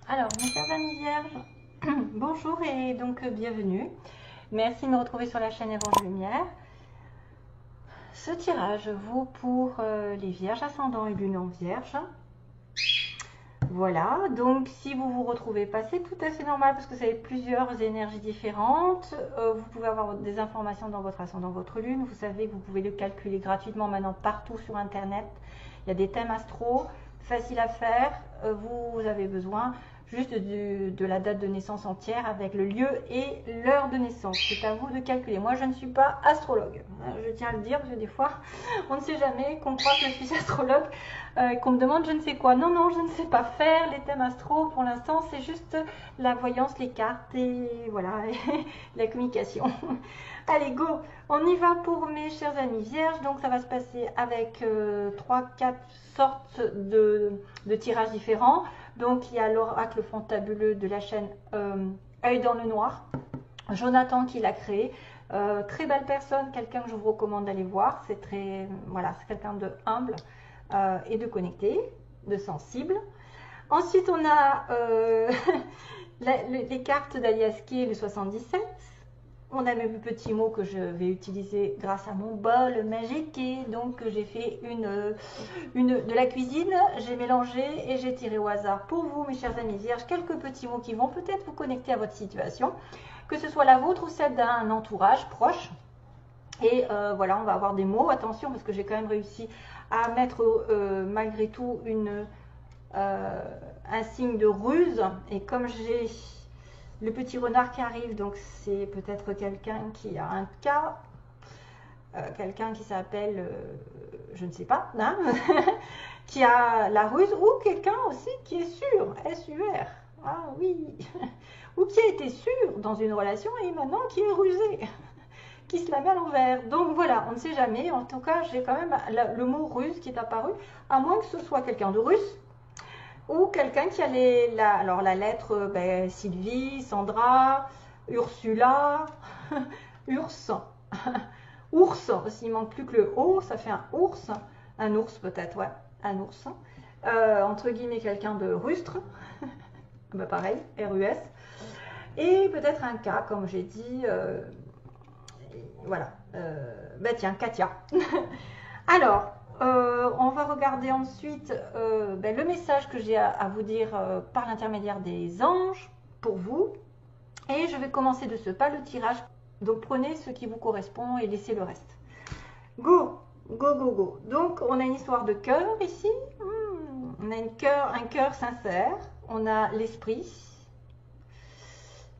Alors, mes chers amis vierges, bonjour et donc bienvenue. Merci de me retrouver sur la chaîne Évange Lumière. Ce tirage vaut pour les vierges ascendant et lune en vierge. Voilà, donc si vous vous retrouvez pas, c'est tout à fait normal parce que vous avez plusieurs énergies différentes. Vous pouvez avoir des informations dans votre ascendant, votre lune. Vous savez que vous pouvez le calculer gratuitement maintenant partout sur Internet. Il y a des thèmes astro, faciles à faire. Vous avez besoin juste de la date de naissance entière avec le lieu et l'heure de naissance. C'est à vous de calculer. Moi, je ne suis pas astrologue. Je tiens à le dire parce que des fois, on ne sait jamais qu'on croit que je suis astrologue, qu'on me demande je ne sais quoi. Non, non, je ne sais pas faire les thèmes astro. Pour l'instant, c'est juste la voyance, les cartes et voilà, la communication. Allez, go! On y va pour mes chers amis vierges. Donc, ça va se passer avec 3-4 sortes de tirages différents. Donc, il y a l'oracle fantabuleux de la chaîne Œil dans le Noir. Jonathan qui l'a créé. Très belle personne, quelqu'un que je vous recommande d'aller voir. C'est très, voilà, c'est quelqu'un de humble et de connecté, de sensible. Ensuite, on a les cartes d'Aliaski, le 77. On a mes petits mots que je vais utiliser grâce à mon bol magique et donc j'ai fait de la cuisine, j'ai mélangé et j'ai tiré au hasard pour vous mes chers amis vierges quelques petits mots qui vont peut-être vous connecter à votre situation, que ce soit la vôtre ou celle d'un entourage proche. Et voilà, on va avoir des mots, attention parce que j'ai quand même réussi à mettre malgré tout un signe de ruse et comme j'ai le petit renard qui arrive, donc c'est peut-être quelqu'un qui a un cas, quelqu'un qui s'appelle, je ne sais pas, hein, qui a la ruse, ou quelqu'un aussi qui est sûr, S-U-R, ah oui, ou qui a été sûr dans une relation et maintenant qui est rusé, qui se la met à l'envers. Donc voilà, on ne sait jamais, en tout cas j'ai quand même le mot ruse qui est apparu, à moins que ce soit quelqu'un de russe, ou quelqu'un qui a la lettre Sylvie, Sandra, Ursula, Urs, ours, s'il manque plus que le O, ça fait un ours peut-être, ouais, un ours, entre guillemets quelqu'un de rustre, pareil, R-U-S, et peut-être un K, comme j'ai dit, voilà, tiens, Katia. Alors, on va regarder ensuite le message que j'ai à vous dire par l'intermédiaire des anges pour vous. Et je vais commencer de ce pas le tirage. Donc prenez ce qui vous correspond et laissez le reste. Go, go, go, go. Donc on a une histoire de cœur ici. On a un cœur sincère. On a l'esprit.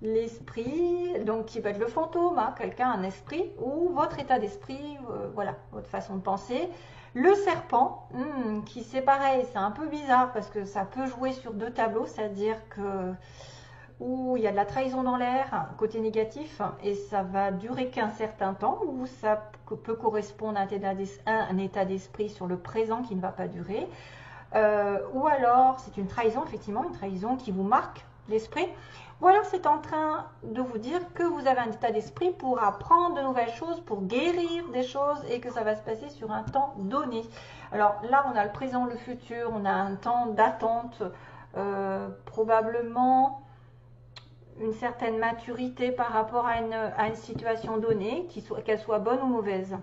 L'esprit, donc qui peut être le fantôme, hein, quelqu'un, un esprit, ou votre état d'esprit, voilà, votre façon de penser. Le serpent, qui c'est pareil, c'est un peu bizarre parce que ça peut jouer sur deux tableaux, c'est-à-dire que où il y a de la trahison dans l'air, côté négatif, et ça va durer qu'un certain temps, ou ça peut correspondre à un état d'esprit sur le présent qui ne va pas durer, ou alors c'est une trahison, effectivement, une trahison qui vous marque l'esprit, ou alors c'est en train de vous dire que vous avez un état d'esprit pour apprendre de nouvelles choses, pour guérir des choses et que ça va se passer sur un temps donné. Alors là, on a le présent, le futur, on a un temps d'attente, probablement une certaine maturité par rapport à une situation donnée, qu'elle soit bonne ou mauvaise.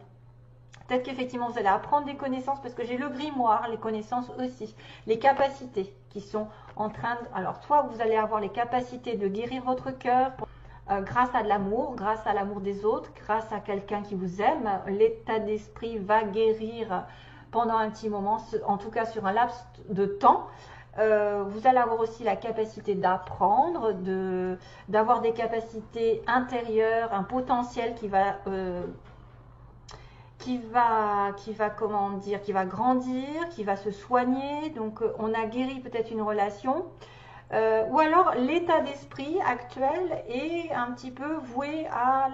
Peut-être qu'effectivement vous allez apprendre des connaissances parce que j'ai le grimoire, les connaissances aussi, les capacités qui sont en train de... Alors soit vous allez avoir les capacités de guérir votre cœur grâce à de l'amour, grâce à l'amour des autres, grâce à quelqu'un qui vous aime. L'état d'esprit va guérir pendant un petit moment, en tout cas sur un laps de temps. Vous allez avoir aussi la capacité d'apprendre, d'avoir des capacités intérieures, un potentiel comment dire, qui va grandir, qui va se soigner. Donc on a guéri peut-être une relation. Ou alors l'état d'esprit actuel est un petit peu voué à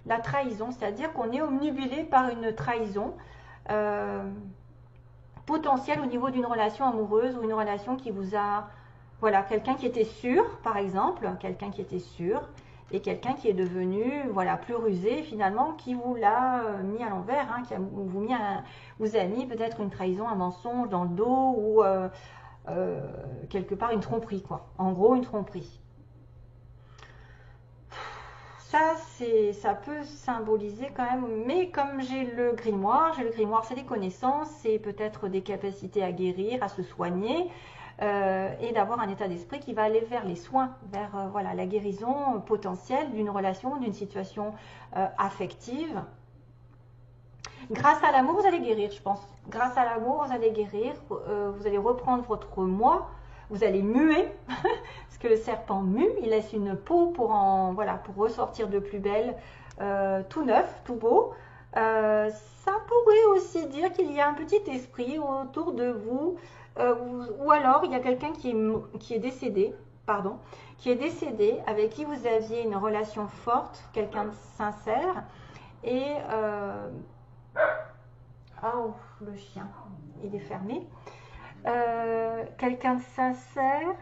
la trahison, c'est-à-dire qu'on est omnibulé par une trahison potentielle au niveau d'une relation amoureuse ou une relation qui vous a... Voilà, quelqu'un qui était sûr, par exemple, quelqu'un qui était sûr, et quelqu'un qui est devenu voilà, plus rusé finalement, qui vous l'a mis à l'envers, hein, qui vous a mis peut-être une trahison, un mensonge dans le dos, ou quelque part une tromperie, quoi. En gros, une tromperie. Ça peut symboliser quand même, mais comme j'ai le grimoire c'est des connaissances, c'est peut-être des capacités à guérir, à se soigner, et d'avoir un état d'esprit qui va aller vers les soins, vers voilà, la guérison potentielle d'une relation, d'une situation affective. Grâce à l'amour, vous allez guérir, je pense. Grâce à l'amour, vous allez guérir, vous allez reprendre votre moi, vous allez muer, parce que le serpent mue, il laisse une peau pour, voilà, pour ressortir de plus belle, tout neuf, tout beau. Ça pourrait aussi dire qu'il y a un petit esprit autour de vous, ou alors il y a quelqu'un qui est décédé, pardon, qui est décédé, avec qui vous aviez une relation forte, quelqu'un de sincère, et... oh, le chien, il est fermé. Quelqu'un de sincère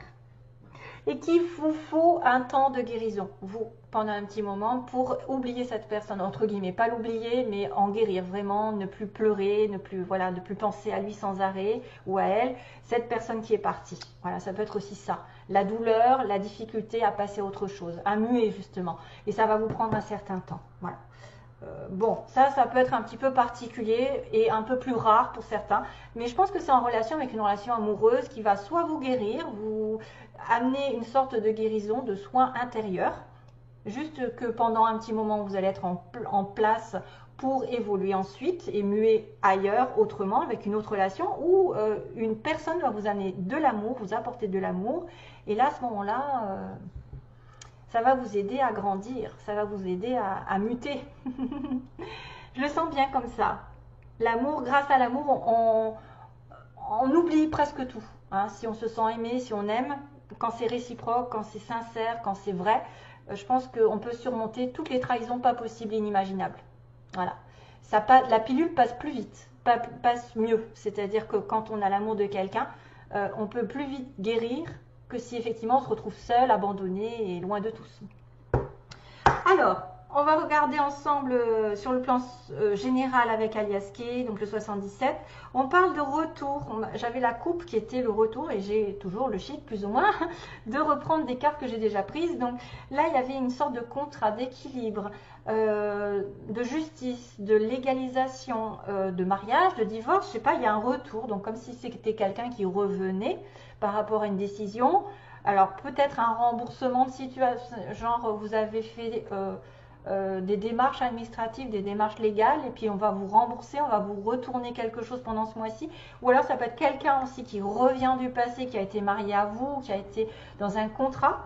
et qu'il vous faut un temps de guérison, vous, pendant un petit moment, pour oublier cette personne, entre guillemets, pas l'oublier, mais en guérir vraiment, ne plus pleurer, ne plus, voilà, ne plus penser à lui sans arrêt ou à elle, cette personne qui est partie. Voilà, ça peut être aussi ça, la douleur, la difficulté à passer à autre chose, à muer justement, et ça va vous prendre un certain temps, voilà. Bon, ça peut être un petit peu particulier et un peu plus rare pour certains, mais je pense que c'est en relation avec une relation amoureuse qui va soit vous guérir, vous amener une sorte de guérison, de soins intérieurs, juste que pendant un petit moment vous allez être en place pour évoluer ensuite et muer ailleurs, autrement, avec une autre relation, où une personne va vous amener de l'amour, vous apporter de l'amour, et là à ce moment-là... ça va vous aider à grandir, ça va vous aider à muter. Je le sens bien comme ça. L'amour, grâce à l'amour, on oublie presque tout. Hein. Si on se sent aimé, si on aime, quand c'est réciproque, quand c'est sincère, quand c'est vrai, je pense qu'on peut surmonter toutes les trahisons pas possibles, inimaginables. Voilà. La pilule passe plus vite, passe mieux. C'est-à-dire que quand on a l'amour de quelqu'un, on peut plus vite guérir que si effectivement on se retrouve seul, abandonné et loin de tous. Alors, on va regarder ensemble sur le plan général avec Alias Kay, donc le 77. On parle de retour. J'avais la coupe qui était le retour et j'ai toujours le chic plus ou moins de reprendre des cartes que j'ai déjà prises. Donc là, il y avait une sorte de contrat, d'équilibre, de justice, de légalisation, de mariage, de divorce. Je sais pas, il y a un retour. Donc comme si c'était quelqu'un qui revenait par rapport à une décision. Alors peut-être un remboursement de situation, genre vous avez fait des démarches administratives, des démarches légales, et puis on va vous rembourser, on va vous retourner quelque chose pendant ce mois-ci. Ou alors ça peut être quelqu'un aussi qui revient du passé, qui a été marié à vous, qui a été dans un contrat.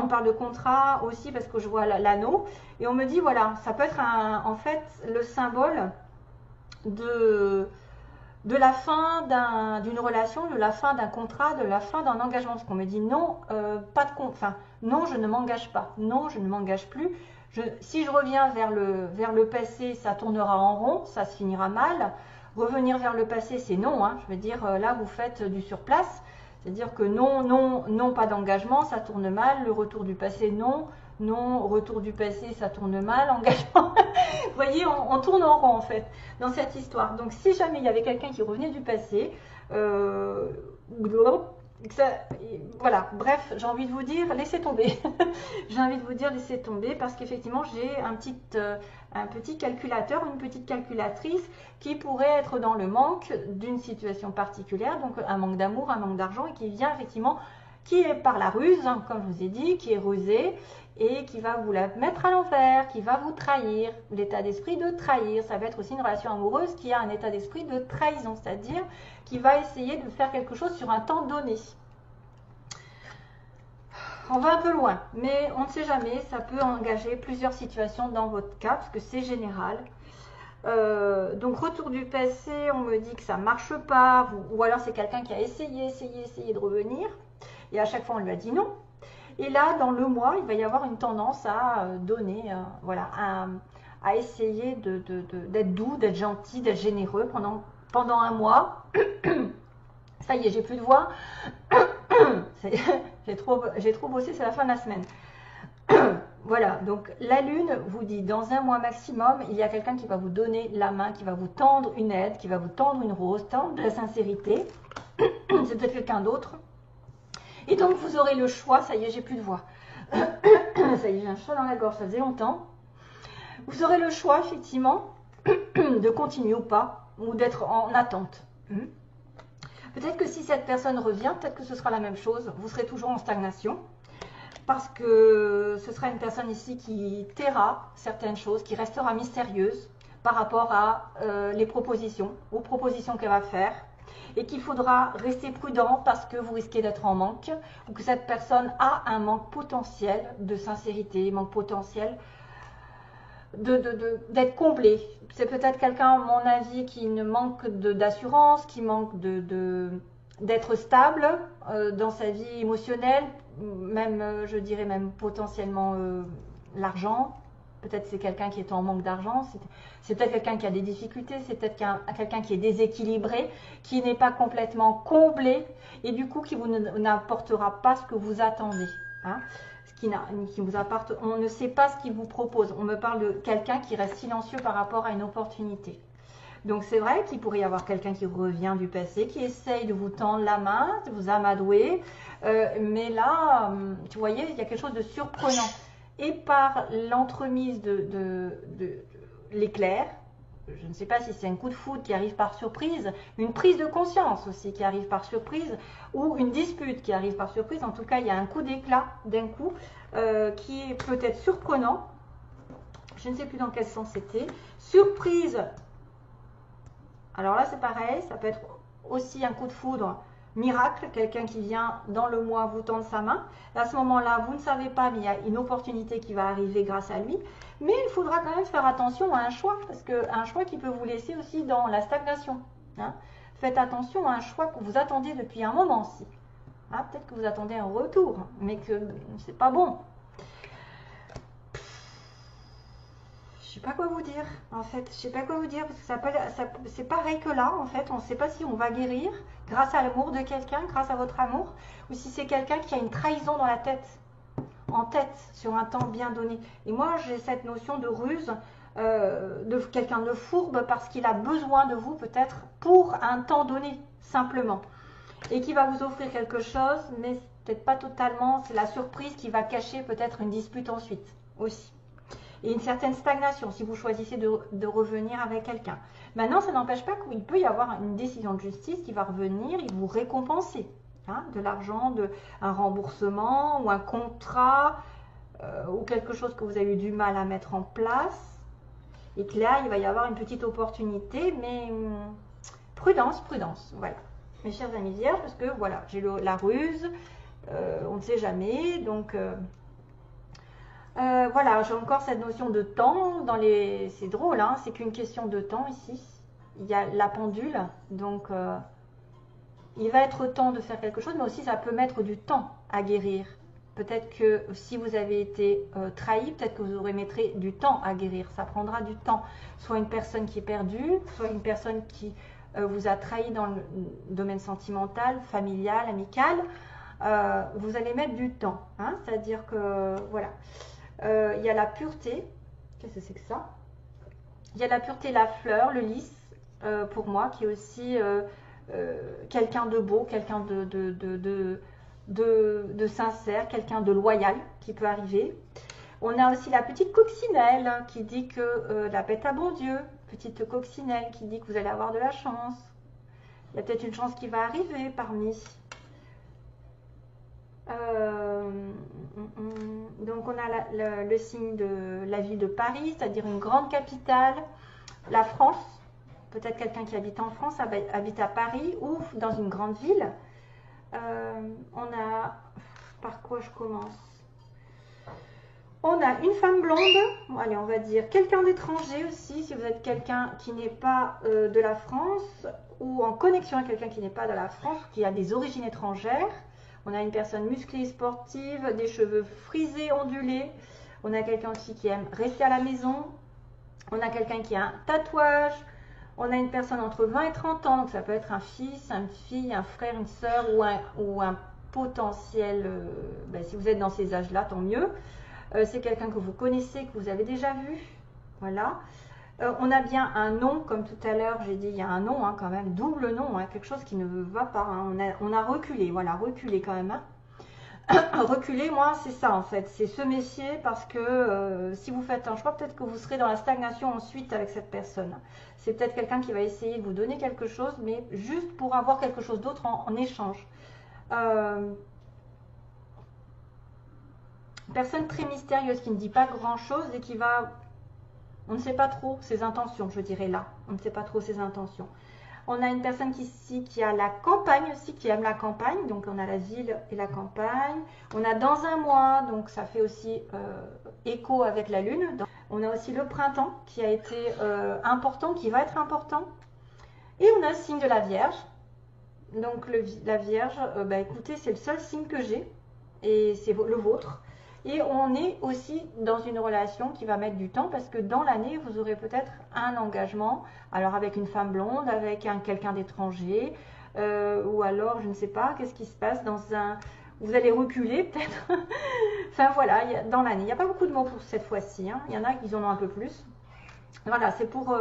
On parle de contrat aussi parce que je vois l'anneau. Et on me dit, voilà, ça peut être en fait le symbole de la fin d'une relation, de la fin d'un contrat, de la fin d'un engagement. Parce qu'on me dit non, pas de enfin, non, je ne m'engage pas, non, je ne m'engage plus. Si je reviens vers le passé, ça tournera en rond, ça se finira mal. Revenir vers le passé, c'est non. Hein. Je veux dire, là, vous faites du surplace. C'est-à-dire que non, non, non, pas d'engagement, ça tourne mal. Le retour du passé, non. Non, retour du passé, ça tourne mal. Engagement. Vous voyez, on tourne en rond en fait dans cette histoire. Donc si jamais il y avait quelqu'un qui revenait du passé, voilà, bref, j'ai envie de vous dire, laissez tomber. J'ai envie de vous dire, laissez tomber parce qu'effectivement, j'ai un petit calculateur, une petite calculatrice qui pourrait être dans le manque d'une situation particulière, donc un manque d'amour, un manque d'argent, et qui vient effectivement, qui est par la ruse, hein, comme je vous ai dit, qui est rusé, et qui va vous la mettre à l'envers, qui va vous trahir, l'état d'esprit de trahir. Ça va être aussi une relation amoureuse qui a un état d'esprit de trahison, c'est-à-dire qui va essayer de faire quelque chose sur un temps donné. On va un peu loin, mais on ne sait jamais, ça peut engager plusieurs situations dans votre cas, parce que c'est général. Donc retour du passé, on me dit que ça ne marche pas, ou alors c'est quelqu'un qui a essayé de revenir, et à chaque fois on lui a dit non. Et là, dans le mois, il va y avoir une tendance à donner, voilà, à essayer d'être doux, d'être gentil, d'être généreux pendant un mois. Ça y est, j'ai plus de voix. J'ai trop bossé, c'est la fin de la semaine. Voilà, donc la lune vous dit dans un mois maximum, il y a quelqu'un qui va vous donner la main, qui va vous tendre une aide, qui va vous tendre une rose, tendre de la sincérité. c'est peut-être quelqu'un d'autre. Et donc vous aurez le choix, ça y est, j'ai plus de voix. Ça y est, j'ai un chat dans la gorge, ça faisait longtemps. Vous aurez le choix, effectivement, de continuer ou pas, ou d'être en attente. Peut-être que si cette personne revient, peut-être que ce sera la même chose, vous serez toujours en stagnation, parce que ce sera une personne ici qui taira certaines choses, qui restera mystérieuse par rapport à les propositions, aux propositions qu'elle va faire, et qu'il faudra rester prudent parce que vous risquez d'être en manque, ou que cette personne a un manque potentiel de sincérité, manque potentiel d'être comblé. C'est peut-être quelqu'un, à mon avis, qui ne manque d'assurance, qui manque d'être stable dans sa vie émotionnelle, même, je dirais même potentiellement l'argent. Peut-être c'est quelqu'un qui est en manque d'argent, c'est peut-être quelqu'un qui a des difficultés, c'est peut-être quelqu'un qui est déséquilibré, qui n'est pas complètement comblé et du coup qui vous n'apportera pas ce que vous attendez. Hein, qui vous apporte, on ne sait pas ce qu'il vous propose. On me parle de quelqu'un qui reste silencieux par rapport à une opportunité. Donc c'est vrai qu'il pourrait y avoir quelqu'un qui revient du passé, qui essaye de vous tendre la main, de vous amadouer, mais là, tu voyez, il y a quelque chose de surprenant. Et par l'entremise de l'éclair, je ne sais pas si c'est un coup de foudre qui arrive par surprise, une prise de conscience aussi qui arrive par surprise, ou une dispute qui arrive par surprise. En tout cas, il y a un coup d'éclat d'un coup qui est peut-être surprenant. Je ne sais plus dans quel sens c'était. Surprise. Alors là, c'est pareil, ça peut être aussi un coup de foudre miracle, quelqu'un qui vient dans le mois vous tendre sa main. À ce moment-là, vous ne savez pas, mais il y a une opportunité qui va arriver grâce à lui. Mais il faudra quand même faire attention à un choix, parce qu'un choix qui peut vous laisser aussi dans la stagnation. Hein. Faites attention à un choix que vous attendez depuis un moment aussi. Hein, peut-être que vous attendez un retour, mais que c'est pas bon. Je sais pas quoi vous dire, en fait. Je sais pas quoi vous dire, parce que c'est pareil que là, en fait. On ne sait pas si on va guérir grâce à l'amour de quelqu'un, grâce à votre amour, ou si c'est quelqu'un qui a une trahison dans la tête, en tête, sur un temps bien donné. Et moi, j'ai cette notion de ruse, de quelqu'un de fourbe, parce qu'il a besoin de vous, peut-être, pour un temps donné, simplement. Et qui va vous offrir quelque chose, mais peut-être pas totalement. C'est la surprise qui va cacher peut-être une dispute ensuite, aussi. Et une certaine stagnation si vous choisissez de revenir avec quelqu'un. Maintenant, ça n'empêche pas qu'il peut y avoir une décision de justice qui va revenir et vous récompenser. Hein, de l'argent, un remboursement ou un contrat ou quelque chose que vous avez eu du mal à mettre en place. Et que là, il va y avoir une petite opportunité, mais prudence, prudence. Voilà, mes chers amis vierges, parce que voilà, j'ai la ruse, on ne sait jamais, donc... voilà, j'ai encore cette notion de temps dans les... C'est drôle, hein, c'est qu'une question de temps ici. Il y a la pendule, donc il va être temps de faire quelque chose, mais aussi ça peut mettre du temps à guérir. Peut-être que si vous avez été trahi, peut-être que vous aurez mettrez du temps à guérir. Ça prendra du temps. Soit une personne qui est perdue, soit une personne qui vous a trahi dans le domaine sentimental, familial, amical. Vous allez mettre du temps, hein, c'est-à-dire que voilà. Il y a la pureté. Qu'est-ce que c'est que ça? Il y a la pureté, la fleur, le lys, pour moi, qui est aussi quelqu'un de beau, quelqu'un de sincère, quelqu'un de loyal qui peut arriver. On a aussi la petite coccinelle hein, qui dit que la bête a bon Dieu. Petite coccinelle qui dit que vous allez avoir de la chance. Il y a peut-être une chance qui va arriver parmi... donc on a le signe de la ville de Paris, c'est-à-dire une grande capitale, la France, peut-être quelqu'un qui habite en France, habite à Paris ou dans une grande ville. On a, par quoi je commence? On a une femme blonde, allez on va dire quelqu'un d'étranger aussi, si vous êtes quelqu'un qui n'est pas de la France ou en connexion avec quelqu'un qui n'est pas de la France, qui a des origines étrangères. On a une personne musclée, sportive, des cheveux frisés, ondulés. On a quelqu'un aussi qui aime rester à la maison. On a quelqu'un qui a un tatouage. On a une personne entre 20 et 30 ans. Donc ça peut être un fils, une fille, un frère, une soeur ou un potentiel. Si vous êtes dans ces âges-là, tant mieux. C'est quelqu'un que vous connaissez, que vous avez déjà vu. Voilà. On a bien un non, comme tout à l'heure, j'ai dit, il y a un non, hein, quand même, double non, hein, quelque chose qui ne va pas. Hein. On a reculé, voilà, reculé quand même. Hein. Reculer, moi, c'est ça en fait, c'est se méfier parce que si vous faites un choix, peut-être que vous serez dans la stagnation ensuite avec cette personne. C'est peut-être quelqu'un qui va essayer de vous donner quelque chose, mais juste pour avoir quelque chose d'autre en échange. Personne très mystérieuse qui ne dit pas grand-chose et qui va... On ne sait pas trop ses intentions, je dirais là. On ne sait pas trop ses intentions. On a une personne qui a la campagne aussi, qui aime la campagne. Donc, on a la ville et la campagne. On a dans un mois, donc ça fait aussi écho avec la lune. On a aussi le printemps qui a été important, qui va être important. Et on a le signe de la Vierge. Donc, la Vierge, bah, écoutez, c'est le seul signe que j'ai. Et c'est le vôtre. Et on est aussi dans une relation qui va mettre du temps parce que dans l'année, vous aurez peut-être un engagement, alors avec une femme blonde, avec quelqu'un d'étranger, ou alors, je ne sais pas, qu'est-ce qui se passe dans un... Vous allez reculer peut-être. Enfin voilà, dans l'année. Il n'y a pas beaucoup de mots pour cette fois-ci. Hein. Il y en a qui en ont un peu plus. Voilà, c'est pour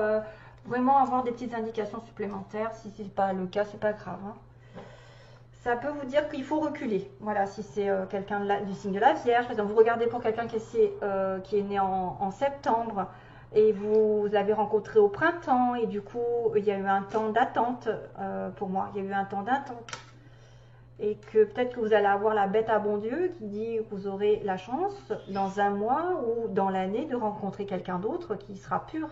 vraiment avoir des petites indications supplémentaires. Si ce n'est pas le cas, c'est pas grave. Hein. Ça peut vous dire qu'il faut reculer. Voilà, si c'est quelqu'un du signe de la Vierge, par exemple, vous regardez pour quelqu'un qui est né en septembre et vous l'avez rencontré au printemps et du coup, il y a eu un temps d'attente pour moi. Il y a eu un temps d'attente. Et que peut-être que vous allez avoir la bête à bon Dieu qui dit que vous aurez la chance dans un mois ou dans l'année de rencontrer quelqu'un d'autre qui sera pur.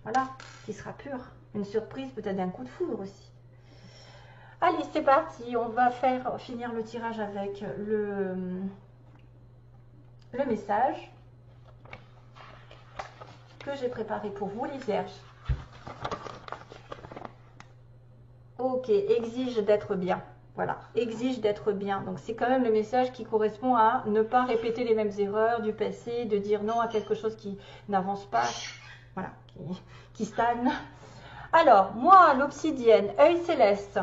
Voilà, qui sera pur. Une surprise, peut-être d'un coup de foudre aussi. Allez, c'est parti, on va finir le tirage avec le message que j'ai préparé pour vous, les Vierges. Ok, exige d'être bien. Voilà, exige d'être bien. Donc, c'est quand même le message qui correspond à ne pas répéter les mêmes erreurs du passé, de dire non à quelque chose qui n'avance pas, voilà, qui stagne. Alors, moi, l'obsidienne, œil céleste.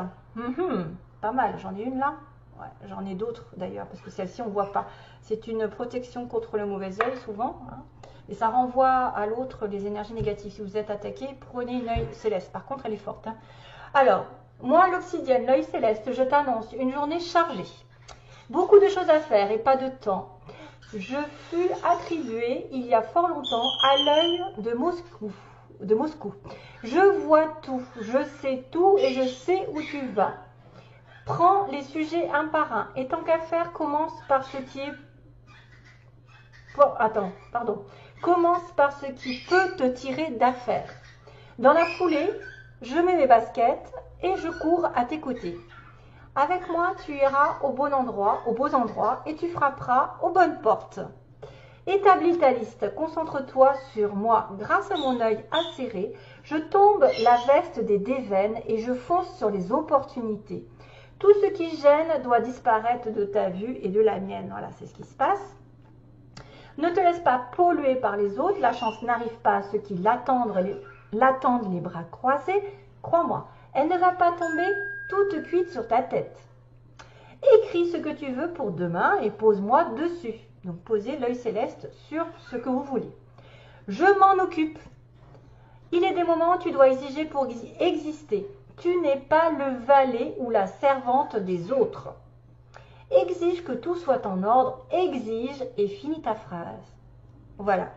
Pas mal, j'en ai une là. Ouais, j'en ai d'autres d'ailleurs, parce que celle-ci, on ne voit pas. C'est une protection contre le mauvais œil, souvent. Hein, et ça renvoie à l'autre les énergies négatives. Si vous êtes attaqué, prenez une œil céleste. Par contre, elle est forte. Hein. Alors, moi, l'obsidienne, l'œil céleste, je t'annonce une journée chargée. Beaucoup de choses à faire et pas de temps. Je fus attribuée, il y a fort longtemps, à l'œil de Moscou. Je vois tout, je sais tout et je sais où tu vas. Prends les sujets un par un et tant qu'à faire, commence par ce qui est... Commence par ce qui peut te tirer d'affaire. Dans la foulée, je mets mes baskets et je cours à tes côtés. Avec moi, tu iras aux beaux endroits et tu frapperas aux bonnes portes. Établis ta liste, concentre-toi sur moi. Grâce à mon œil acéré, je tombe la veste des déveines et je fonce sur les opportunités. Tout ce qui gêne doit disparaître de ta vue et de la mienne. Voilà, c'est ce qui se passe. Ne te laisse pas polluer par les autres. La chance n'arrive pas à ceux qui l'attendent les bras croisés. Crois-moi, elle ne va pas tomber toute cuite sur ta tête. Écris ce que tu veux pour demain et pose-moi dessus. Donc, posez l'œil céleste sur ce que vous voulez. Je m'en occupe. Il est des moments où tu dois exiger pour exister. Tu n'es pas le valet ou la servante des autres. Exige que tout soit en ordre. Exige et finis ta phrase. Voilà.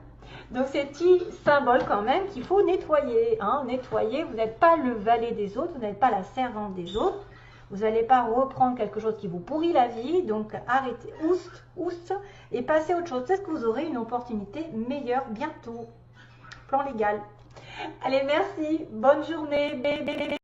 Donc, ces petits symboles quand même qu'il faut nettoyer. Hein. Nettoyer, vous n'êtes pas le valet des autres, vous n'êtes pas la servante des autres. Vous n'allez pas reprendre quelque chose qui vous pourrit la vie, donc arrêtez, oust, et passez à autre chose. Peut-être que vous aurez une opportunité meilleure bientôt. Plan légal. Allez, merci, bonne journée.